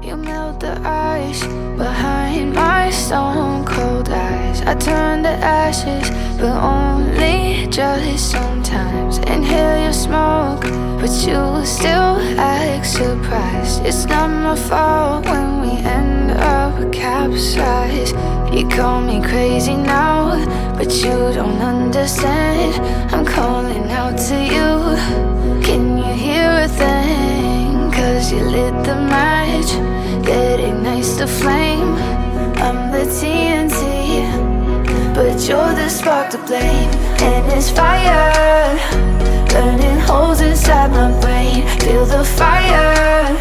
You melt the ice behind my stone cold eyes. I turn to ashes, but only just sometimes. Inhale your smoke, but you still act surprised. It's not my fault when we end up capsized. You call me crazy now, but you don't understand. I'm calling out to you. Can you hear a thing? 'Cause you lit the match that ignites the flame. I'm the TNT, but you're the spark to blame. And it's fire, burning holes inside my brain. Feel the fire,